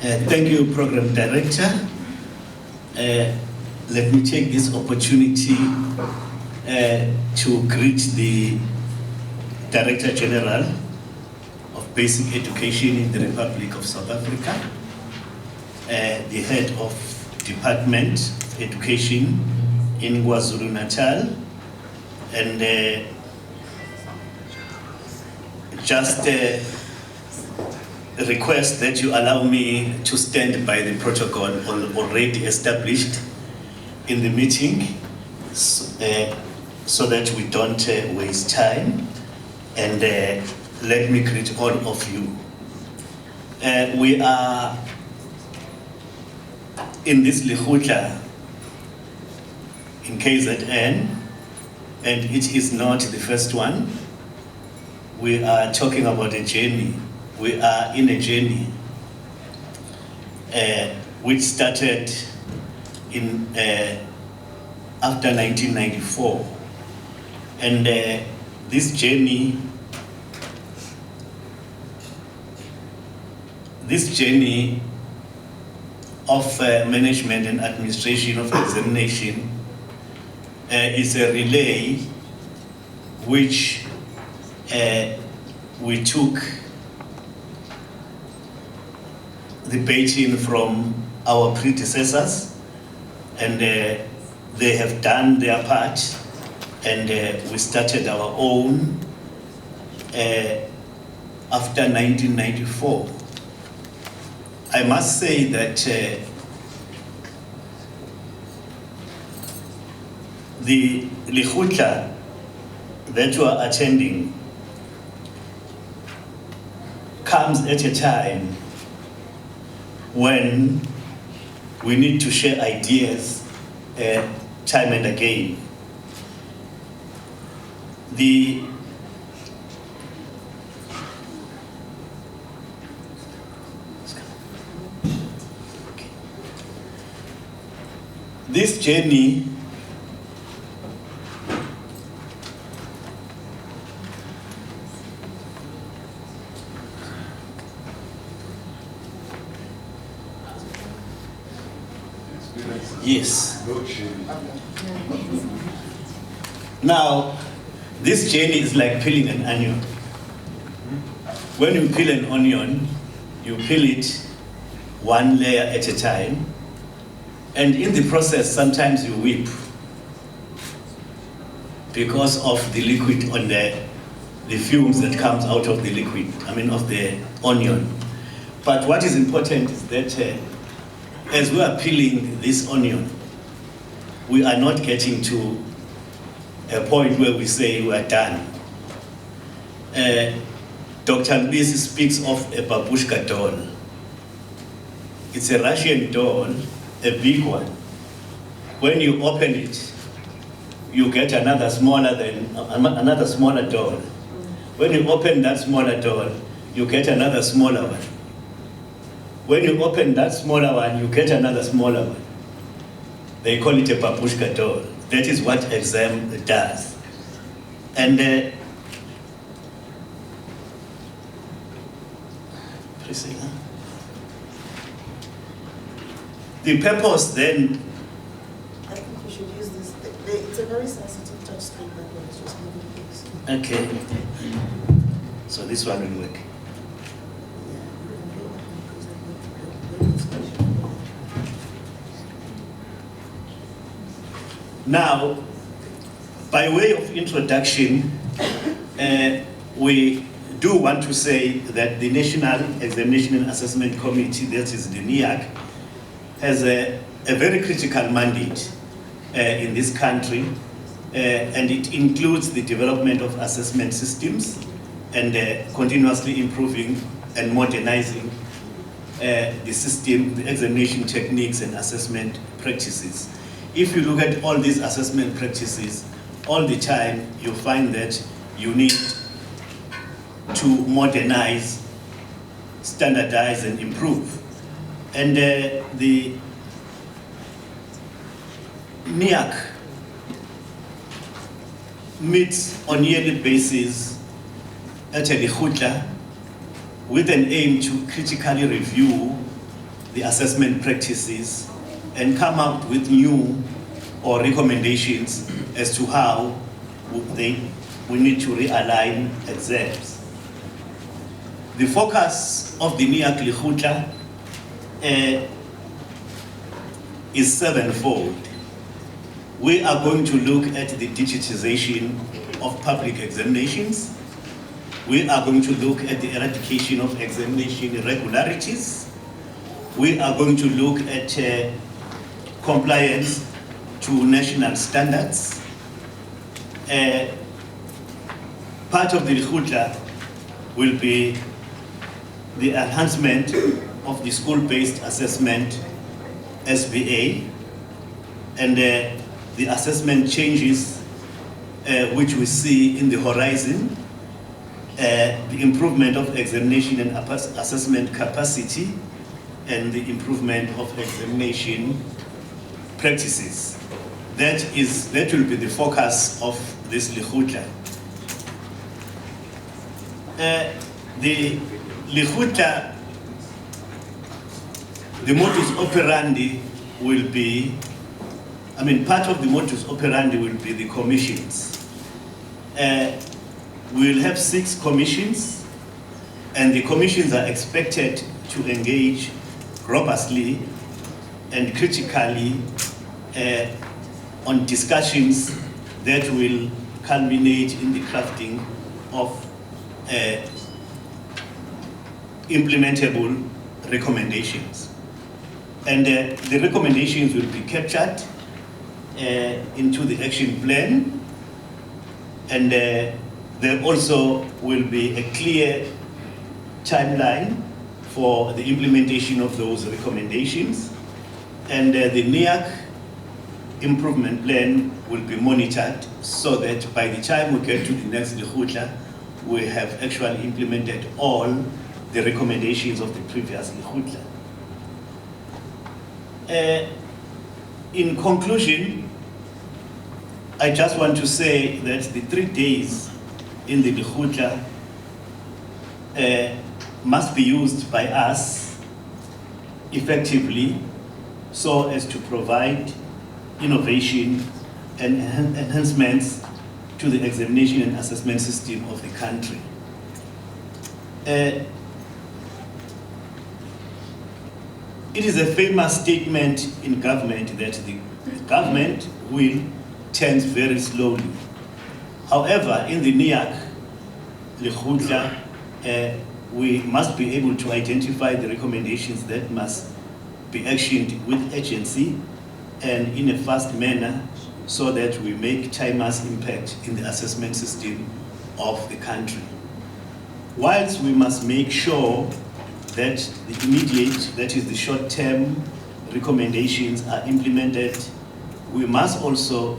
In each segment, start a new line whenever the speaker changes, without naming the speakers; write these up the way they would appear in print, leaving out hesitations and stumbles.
Thank you, Program Director. Let me take this opportunity to greet the Director General of Basic Education in the Republic of South Africa, the Head of Department of Education in KwaZulu-Natal, and just request that you allow me to stand by the protocol already established in the meeting so that we don't waste time, and let me greet all of you. We are in this Lekgotla in KZN, and it is not the first one. We are talking about a journey. We are in a journey which started in after 1994, and this journey of management and administration of examination is a relay which we took the baton from our predecessors, and they have done their part, and we started our own after 1994. I must say that the Lekgotla that you are attending comes at a time when we need to share ideas time and again. This journey yes. Now, this journey is like peeling an onion. When you peel an onion, you peel it one layer at a time, and in the process, sometimes you weep because of the liquid on the fumes that comes out of the liquid, of the onion. But what is important is that as we are peeling this onion, we are not getting to a point where we say we are done. Dr. Mbisi speaks of a babushka doll. It's a Russian doll, a big one. When you open it, you get another smaller doll. When you open that smaller doll, you get another smaller one. When you open that smaller one, you get another smaller one. They call it a babushka doll. That is what exam does. And the purpose then.
I think we should use this. It's a very sensitive touch screen that one is just moving things.
Okay. So this one will work. Now, by way of introduction, we do want to say that the National Examination and Assessment Committee, that is the NEAC, has a very critical mandate in this country, and it includes the development of assessment systems and continuously improving and modernizing the system, the examination techniques and assessment practices. If you look at all these assessment practices, all the time you find that you need to modernize, standardize, and improve. And the NEAC meets on a yearly basis at Lekgotla with an aim to critically review the assessment practices and come up with new or recommendations as to how we need to realign exams. The focus of the NEAC Lekgotla is sevenfold. We are going to look at the digitization of public examinations. We are going to look at the eradication of examination irregularities. We are going to look at compliance to national standards. Part of the Lekgotla will be the enhancement of the school-based assessment SBA and the assessment changes which we see in the horizon, the improvement of examination and assessment capacity, and the improvement of examination practices. That will be the focus of this Lekgotla. The Lekgotla, the modus operandi will be, part of the modus operandi will be the commissions. We will have 6 commissions, and the commissions are expected to engage robustly and critically on discussions that will culminate in the crafting of implementable recommendations. And the recommendations will be captured into the action plan, and there also will be a clear timeline for the implementation of those recommendations, and the NEAC improvement plan will be monitored so that by the time we get to the next Lekgotla, we have actually implemented all the recommendations of the previous Lekgotla. In conclusion, I just want to say that the 3 days in the Lekgotla must be used by us effectively so as to provide innovation and enhancements to the examination and assessment system of the country. It is a famous statement in government that the government will turn very slowly. However, in the NEAC Lekgotla, we must be able to identify the recommendations that must be actioned with urgency and in a fast manner so that we make timeless impact in the assessment system of the country. Whilst we must make sure that the immediate, that is the short-term recommendations are implemented, we must also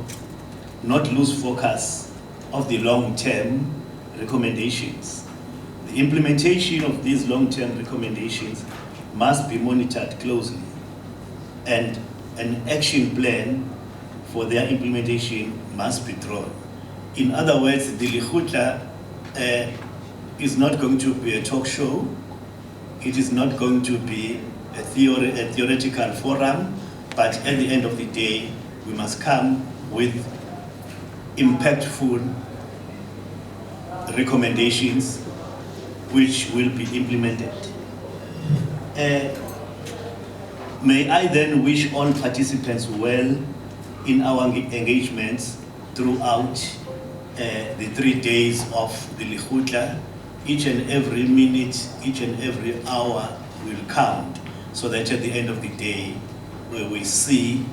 not lose focus of the long-term recommendations. The implementation of these long-term recommendations must be monitored closely, and an action plan for their implementation must be drawn. In other words, the Lekgotla is not going to be a talk show. It is not going to be a theoretical forum, but at the end of the day, we must come with impactful recommendations which will be implemented. May I then wish all participants well in our engagements throughout the 3 days of the Lekgotla. Each and every minute, each and every hour will count, so that at the end of the day, we will see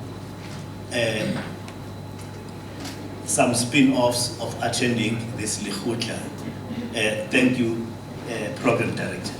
some spin-offs of attending this Lekgotla. Thank you, Program Director.